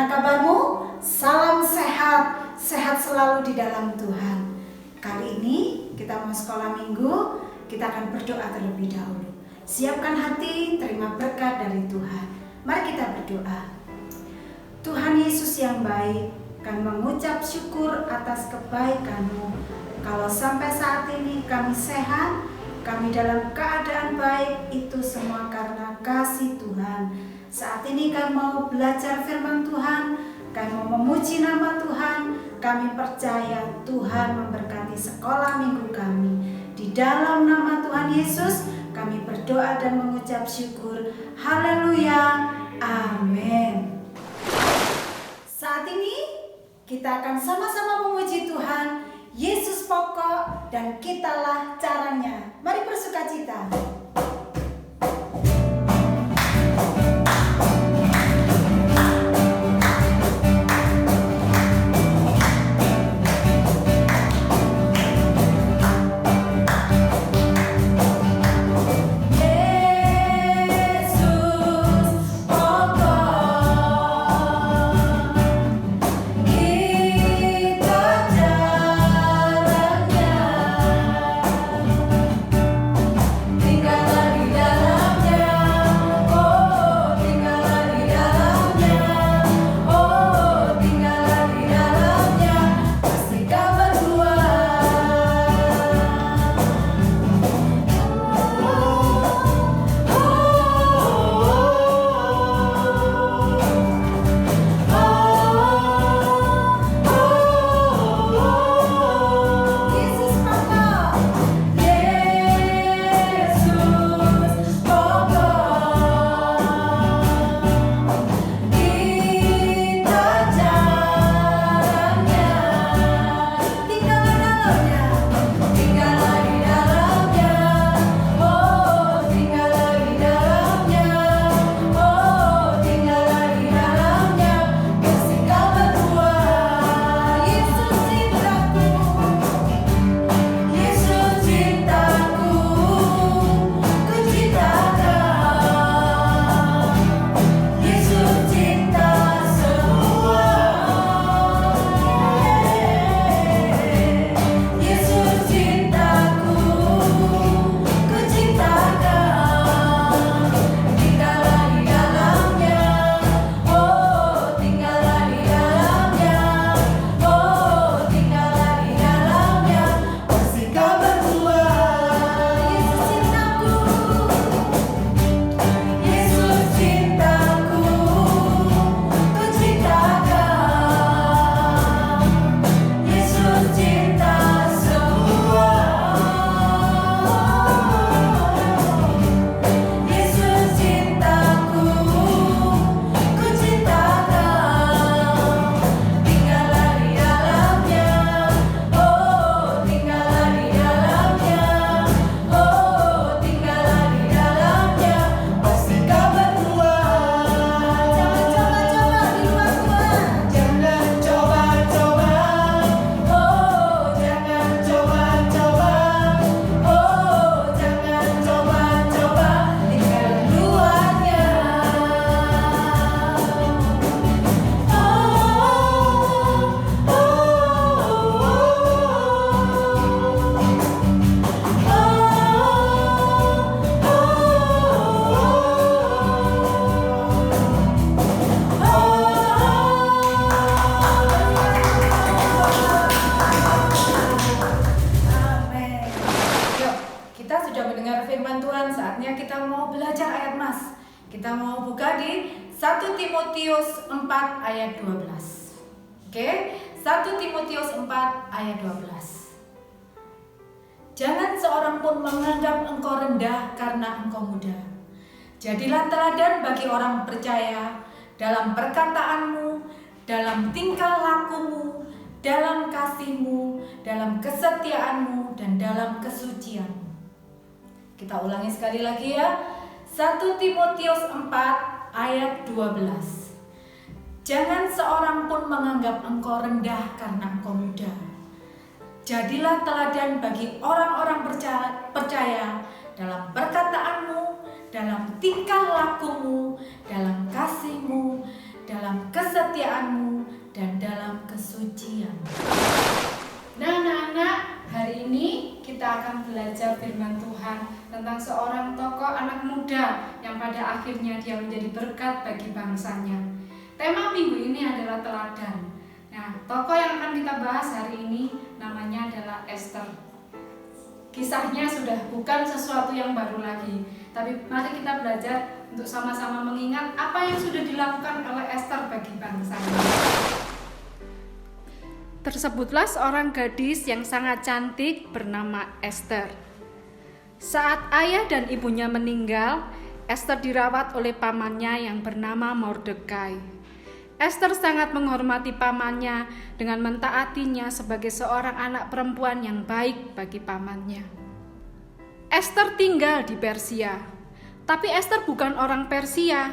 Bagaimana kabarmu? Salam sehat, sehat selalu di dalam Tuhan. Kali ini kita mau sekolah minggu, kita akan berdoa terlebih dahulu. Siapkan hati, terima berkat dari Tuhan. Mari kita berdoa. Tuhan Yesus yang baik, kami mengucap syukur atas kebaikan-Mu. Kalau sampai saat ini kami sehat, kami dalam keadaan baik, itu semua karena kasih Tuhan. Saat ini kami mau belajar firman Tuhan, kami mau memuji nama Tuhan, kami percaya Tuhan memberkati sekolah minggu kami. Di dalam nama Tuhan Yesus, kami berdoa dan mengucap syukur. Haleluya, amin. Saat ini kita akan sama-sama memuji Tuhan. Yesus pokok dan kitalah caranya. Mari bersukacita. Kita mau buka di 1 Timotius 4 ayat 12. Oke, 1 Timotius 4 ayat 12. Jangan seorang pun menganggap engkau rendah karena engkau muda. Jadilah teladan bagi orang percaya dalam perkataanmu, dalam tingkah lakumu, dalam kasihmu, dalam kesetiaanmu, dan dalam kesucianmu. Kita ulangi sekali lagi ya. 1 Timotius 4 ayat 12. Jangan seorang pun menganggap engkau rendah karena engkau muda. Jadilah teladan bagi orang-orang percaya dalam perkataanmu, dalam tingkah lakumu, dalam kasihmu, dalam kesetiaanmu dan dalam kesucian. Nah anak-anak, hari ini kita akan belajar firman Tuhan tentang seorang tokoh anak muda yang pada akhirnya dia menjadi berkat bagi bangsanya. Tema minggu ini adalah teladan. Nah, tokoh yang akan kita bahas hari ini namanya adalah Esther. Kisahnya sudah bukan sesuatu yang baru lagi, tapi mari kita belajar untuk sama-sama mengingat apa yang sudah dilakukan oleh Esther bagi bangsanya. Tersebutlah seorang gadis yang sangat cantik bernama Esther. Saat ayah dan ibunya meninggal, Esther dirawat oleh pamannya yang bernama Mordekai. Esther sangat menghormati pamannya dengan mentaatinya sebagai seorang anak perempuan yang baik bagi pamannya. Esther tinggal di Persia, tapi Esther bukan orang Persia,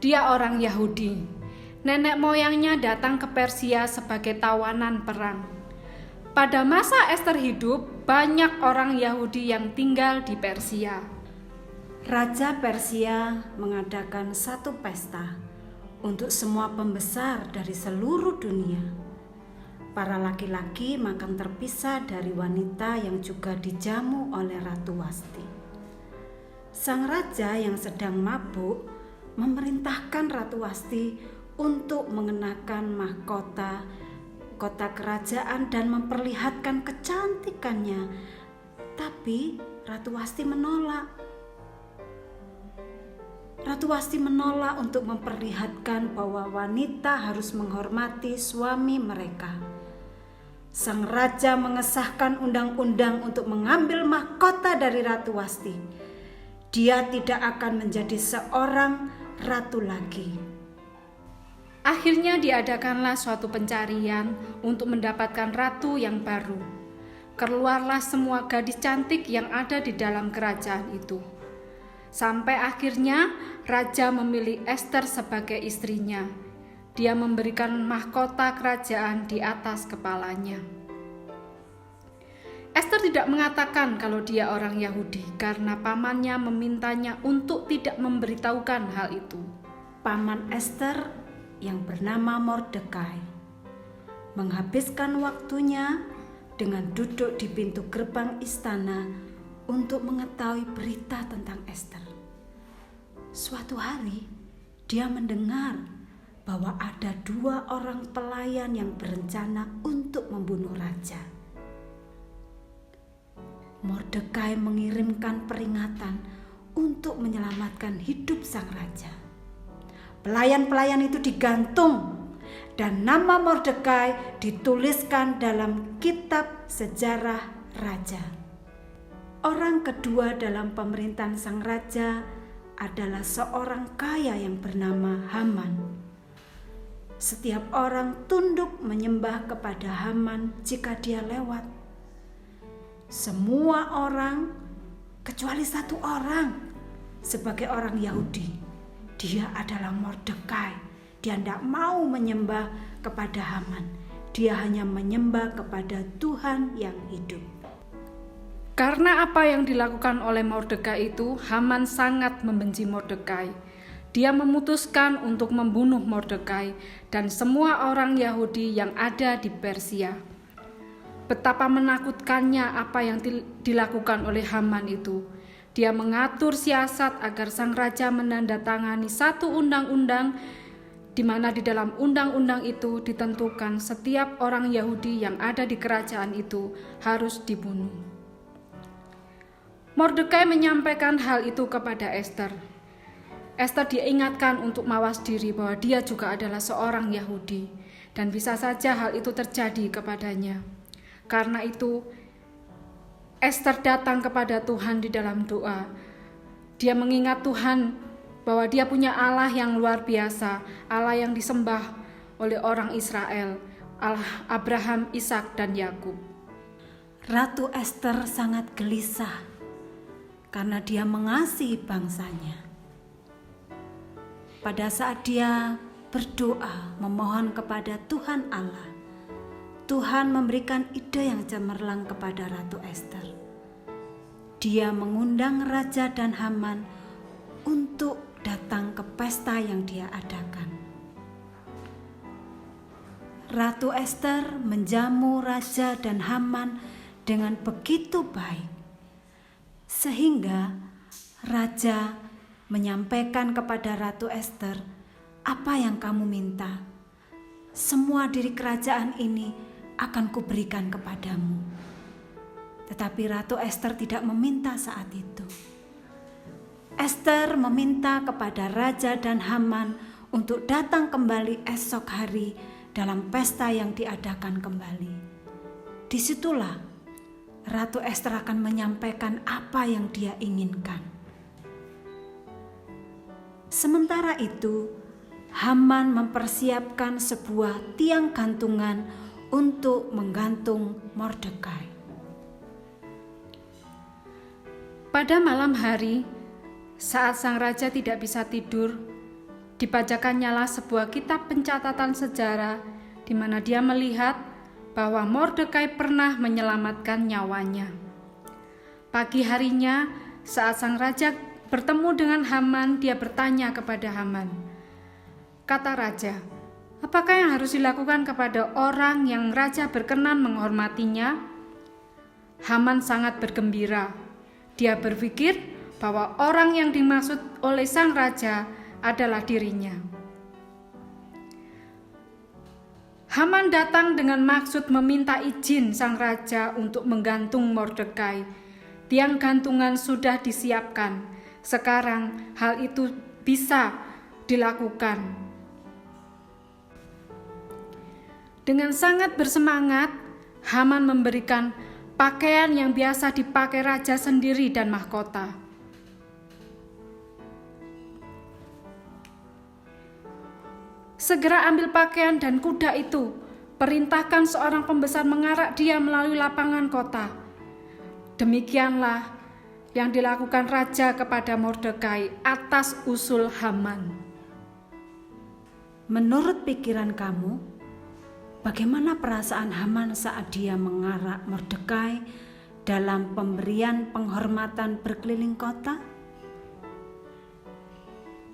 dia orang Yahudi. Nenek moyangnya datang ke Persia sebagai tawanan perang. Pada masa Esther hidup, banyak orang Yahudi yang tinggal di Persia. Raja Persia mengadakan satu pesta untuk semua pembesar dari seluruh dunia. Para laki-laki makan terpisah dari wanita yang juga dijamu oleh Ratu Wasti. Sang raja yang sedang mabuk memerintahkan Ratu Wasti untuk mengenakan mahkota kota kerajaan dan memperlihatkan kecantikannya. Tapi Ratu Wasti menolak. Ratu Wasti menolak untuk memperlihatkan bahwa wanita harus menghormati suami mereka. Sang raja mengesahkan undang-undang untuk mengambil mahkota dari Ratu Wasti. Dia tidak akan menjadi seorang ratu lagi. Akhirnya diadakanlah suatu pencarian untuk mendapatkan ratu yang baru. Keluarlah semua gadis cantik yang ada di dalam kerajaan itu. Sampai akhirnya raja memilih Esther sebagai istrinya. Dia memberikan mahkota kerajaan di atas kepalanya. Esther tidak mengatakan kalau dia orang Yahudi karena pamannya memintanya untuk tidak memberitahukan hal itu. Paman Esther yang bernama Mordekai menghabiskan waktunya dengan duduk di pintu gerbang istana untuk mengetahui berita tentang Esther. Suatu hari dia mendengar bahwa ada 2 orang pelayan yang berencana untuk membunuh raja. Mordekai mengirimkan peringatan untuk menyelamatkan hidup sang raja. Pelayan-pelayan itu digantung dan nama Mordekai dituliskan dalam kitab sejarah raja. Orang kedua dalam pemerintahan sang raja adalah seorang kaya yang bernama Haman. Setiap orang tunduk menyembah kepada Haman jika dia lewat. Semua orang kecuali 1 orang sebagai orang Yahudi. Dia adalah Mordekai. Dia tidak mau menyembah kepada Haman. Dia hanya menyembah kepada Tuhan yang hidup. Karena apa yang dilakukan oleh Mordekai itu, Haman sangat membenci Mordekai. Dia memutuskan untuk membunuh Mordekai dan semua orang Yahudi yang ada di Persia. Betapa menakutkannya apa yang dilakukan oleh Haman itu. Dia mengatur siasat agar sang raja menandatangani satu undang-undang di mana di dalam undang-undang itu ditentukan setiap orang Yahudi yang ada di kerajaan itu harus dibunuh. Mordekai menyampaikan hal itu kepada Esther. Esther diingatkan untuk mawas diri bahwa dia juga adalah seorang Yahudi dan bisa saja hal itu terjadi kepadanya. Karena itu Esther datang kepada Tuhan di dalam doa. Dia mengingat Tuhan bahwa dia punya Allah yang luar biasa, Allah yang disembah oleh orang Israel, Allah Abraham, Ishak, dan Yakub. Ratu Esther sangat gelisah karena dia mengasihi bangsanya. Pada saat dia berdoa memohon kepada Tuhan Allah, Tuhan memberikan ide yang cemerlang kepada Ratu Esther. Dia mengundang raja dan Haman untuk datang ke pesta yang dia adakan. Ratu Ester menjamu raja dan Haman dengan begitu baik, sehingga raja menyampaikan kepada Ratu Ester, "Apa yang kamu minta? Semua diri kerajaan ini akan kuberikan kepadamu." Tetapi Ratu Ester tidak meminta saat itu. Ester meminta kepada raja dan Haman untuk datang kembali esok hari dalam pesta yang diadakan kembali. Disitulah Ratu Ester akan menyampaikan apa yang dia inginkan. Sementara itu, Haman mempersiapkan sebuah tiang gantungan untuk menggantung Mordekai. Pada malam hari, saat sang raja tidak bisa tidur, dibacakannyalah sebuah kitab pencatatan sejarah di mana dia melihat bahwa Mordekai pernah menyelamatkan nyawanya. Pagi harinya, saat sang raja bertemu dengan Haman, dia bertanya kepada Haman. Kata raja, "Apakah yang harus dilakukan kepada orang yang raja berkenan menghormatinya?" Haman sangat bergembira. Dia berpikir bahwa orang yang dimaksud oleh sang raja adalah dirinya. Haman datang dengan maksud meminta izin sang raja untuk menggantung Mordekai. Tiang gantungan sudah disiapkan. Sekarang hal itu bisa dilakukan. Dengan sangat bersemangat, Haman memberikan pakaian yang biasa dipakai raja sendiri dan mahkota. "Segera ambil pakaian dan kuda itu, perintahkan seorang pembesar mengarak dia melalui lapangan kota." Demikianlah yang dilakukan raja kepada Mordekai atas usul Haman. Menurut pikiran kamu, bagaimana perasaan Haman saat dia mengarak Mordekai dalam pemberian penghormatan berkeliling kota?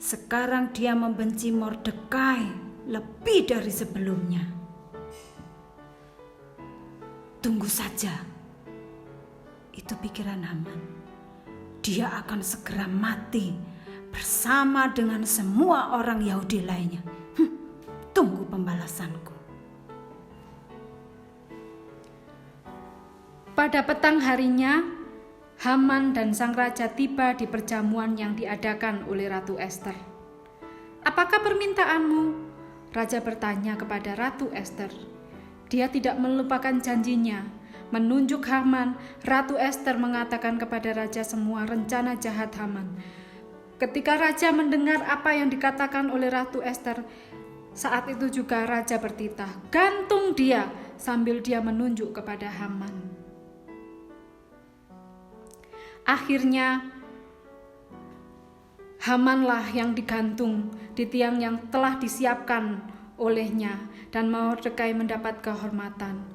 Sekarang dia membenci Mordekai lebih dari sebelumnya. Tunggu saja, itu pikiran Haman. Dia akan segera mati bersama dengan semua orang Yahudi lainnya. Tunggu pembalasanku. Pada petang harinya, Haman dan sang raja tiba di perjamuan yang diadakan oleh Ratu Ester. "Apakah permintaanmu?" Raja bertanya kepada Ratu Ester. Dia tidak melupakan janjinya. Menunjuk Haman, Ratu Ester mengatakan kepada raja semua rencana jahat Haman. Ketika raja mendengar apa yang dikatakan oleh Ratu Ester, saat itu juga raja bertitah, "Gantung dia," sambil dia menunjuk kepada Haman. Akhirnya, Hamanlah yang digantung di tiang yang telah disiapkan olehnya dan Mordekai mendapat kehormatan.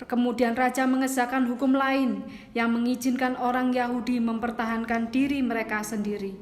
Kemudian raja mengesahkan hukum lain yang mengizinkan orang Yahudi mempertahankan diri mereka sendiri.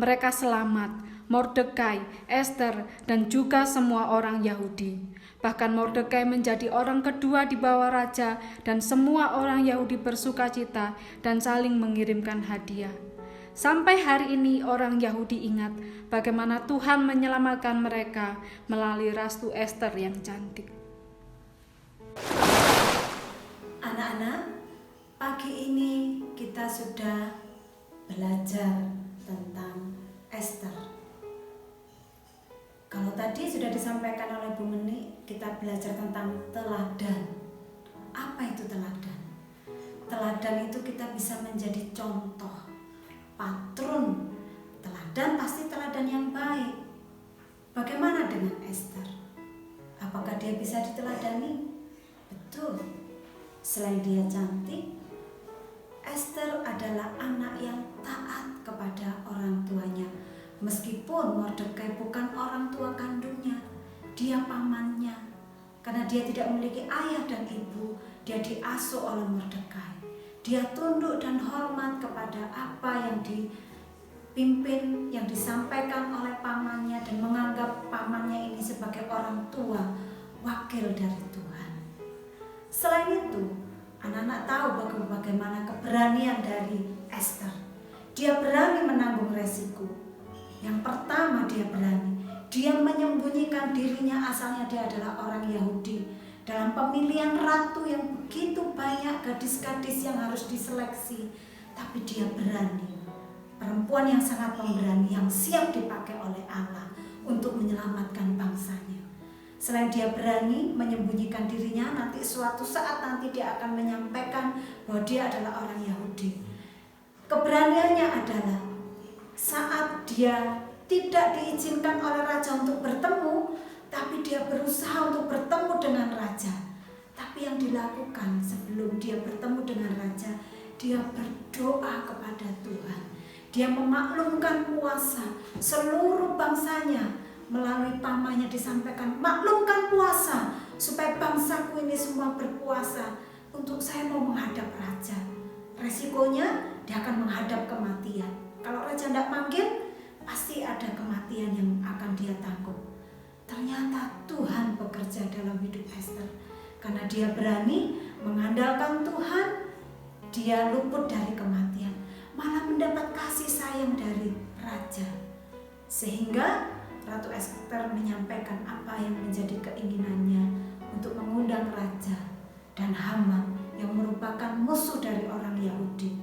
Mereka selamat, Mordekai, Ester, dan juga semua orang Yahudi. Bahkan Mordekai menjadi orang kedua di bawah raja dan semua orang Yahudi bersukacita dan saling mengirimkan hadiah. Sampai hari ini orang Yahudi ingat bagaimana Tuhan menyelamatkan mereka melalui Ratu Ester yang cantik. Anak-anak, pagi ini kita sudah belajar tentang Ester. Kalau tadi sudah disampaikan oleh Bu Meni, kita belajar tentang teladan. Apa itu teladan? Teladan itu kita bisa menjadi contoh, patron. Teladan pasti teladan yang baik. Bagaimana dengan Ester? Apakah dia bisa diteladani? Betul. Selain dia cantik, Ester adalah anak yang taat kepada orang tuanya. Meskipun Mordekai bukan orang tua kandungnya, dia pamannya. Karena dia tidak memiliki ayah dan ibu, dia diasuh oleh Mordekai. Dia tunduk dan hormat kepada apa yang dipimpin, yang disampaikan oleh pamannya dan menganggap pamannya ini sebagai orang tua wakil dari Tuhan. Selain itu, anak-anak tahu bagaimana keberanian dari Esther. Dia berani menanggung resiko. Yang pertama dia berani. Dia menyembunyikan dirinya, asalnya dia adalah orang Yahudi. Dalam pemilihan ratu yang begitu banyak gadis-gadis yang harus diseleksi. Tapi dia berani. Perempuan yang sangat pemberani, yang siap dipakai oleh Allah untuk menyelamatkan bangsanya. Selain dia berani menyembunyikan dirinya, nanti suatu saat nanti dia akan menyampaikan bahwa dia adalah orang Yahudi. Keberaniannya adalah saat dia tidak diizinkan oleh raja untuk bertemu, tapi dia berusaha untuk bertemu dengan raja. Tapi yang dilakukan sebelum dia bertemu dengan raja, dia berdoa kepada Tuhan. Dia memaklumkan puasa seluruh bangsanya. Melalui pamannya disampaikan, maklumkan puasa supaya bangsaku ini semua berpuasa. Untuk saya mau menghadap raja. Resikonya dia akan menghadap kematian. Kalau raja tidak manggil, pasti ada kematian yang akan dia tanggung. Ternyata Tuhan bekerja dalam hidup Esther. Karena dia berani mengandalkan Tuhan, dia luput dari kematian. Malah mendapat kasih sayang dari raja. Sehingga Ratu Esther menyampaikan apa yang menjadi keinginannya untuk mengundang raja dan Haman yang merupakan musuh dari orang Yahudi.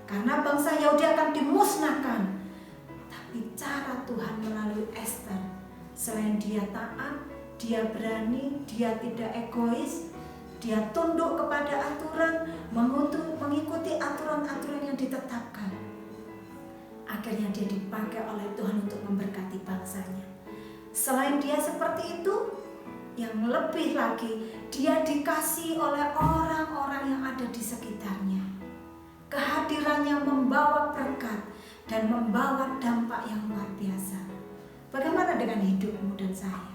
Karena bangsa Yahudi akan dimusnahkan. Tapi cara Tuhan melalui Esther, selain dia taat, dia berani, dia tidak egois, dia tunduk kepada aturan, mengikuti aturan-aturan yang ditetapkan. Akhirnya dia dipakai oleh Tuhan untuk memberkati bangsanya. Selain dia seperti itu, yang lebih lagi, dia dikasihi oleh orang-orang yang ada di sekitarnya. Kehadirannya membawa berkat dan membawa dampak yang luar biasa. Bagaimana dengan hidupmu dan saya?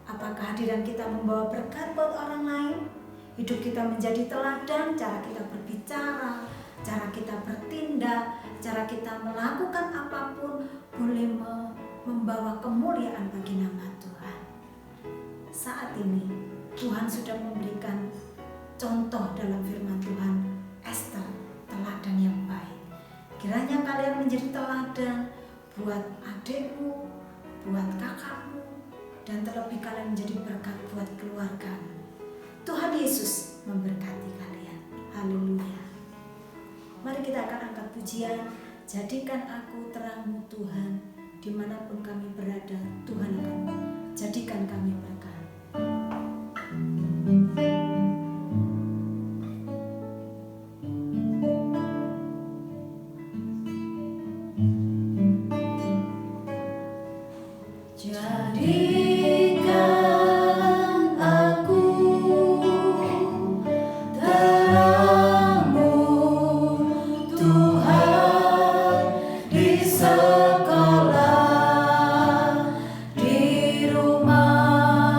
Apakah kehadiran kita membawa berkat buat orang lain? Hidup kita menjadi teladan, cara kita berbicara, cara kita bertindak, cara kita melakukan apapun boleh membawa kemuliaan bagi nama Tuhan. Saat ini Tuhan sudah memberikan contoh dalam firman Tuhan, Esther, teladan yang baik. Kiranya kalian menjadi teladan buat adikmu, buat kakakmu, dan terlebih kalian menjadi berkat buat keluargamu. Tuhan Yesus memberkati kalian. Haleluya. Mari kita akan angkat pujian, jadikan aku terangmu Tuhan, dimanapun kami berada, Tuhan akan jadikan kami berkat. Jadikan aku terangmu Tuhan, di sekolah, di rumah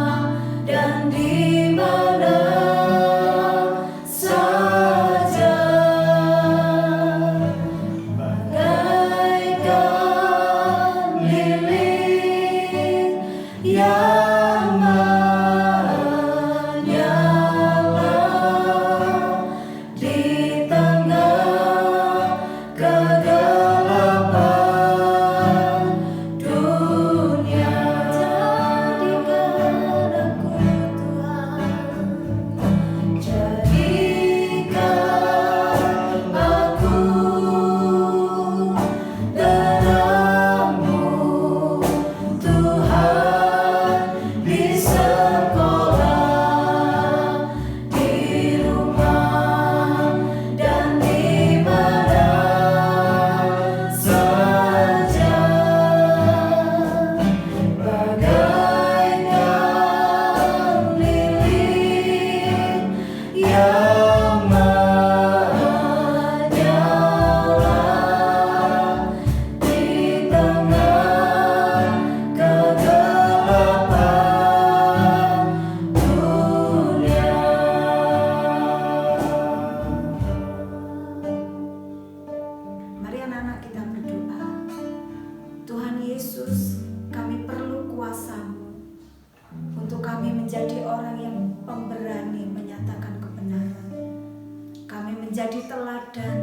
menjadi teladan,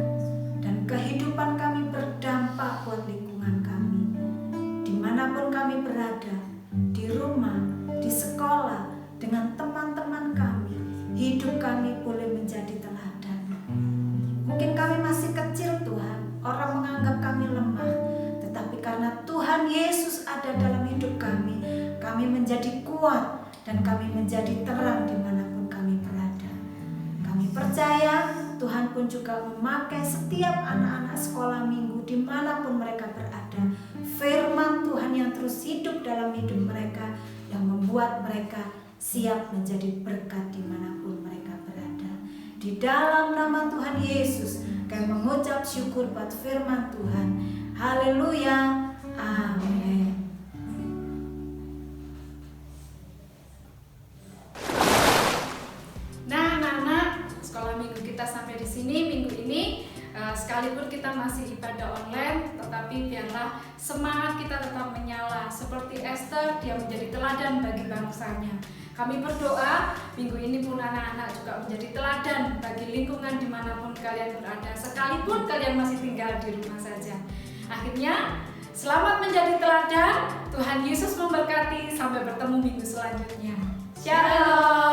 dan kehidupan kami berdampak buat lingkungan kami. Dimanapun kami berada, di rumah, di sekolah, dengan teman-teman kami, hidup kami boleh menjadi teladan. Mungkin kami masih kecil Tuhan, orang menganggap kami lemah, tetapi karena Tuhan Yesus ada dalam hidup kami menjadi kuat dan kami menjadi terang dimanapun kami berada. Kami percaya Tuhan pun juga memakai setiap anak-anak sekolah minggu dimanapun mereka berada. Firman Tuhan yang terus hidup dalam hidup mereka, yang membuat mereka siap menjadi berkat dimanapun mereka berada. Di dalam nama Tuhan Yesus, kami mengucap syukur buat firman Tuhan. Haleluya, amin. Nah, anak-anak, sekolah minggu kita sampai di sini minggu ini. Sekalipun kita masih ibadah online, tetapi biarlah semangat kita tetap menyala. Seperti Esther, dia menjadi teladan bagi bangsanya. Kami berdoa minggu ini pun anak-anak juga menjadi teladan bagi lingkungan dimanapun kalian berada, sekalipun kalian masih tinggal di rumah saja. Akhirnya, selamat menjadi teladan. Tuhan Yesus memberkati. Sampai bertemu minggu selanjutnya. Shalom.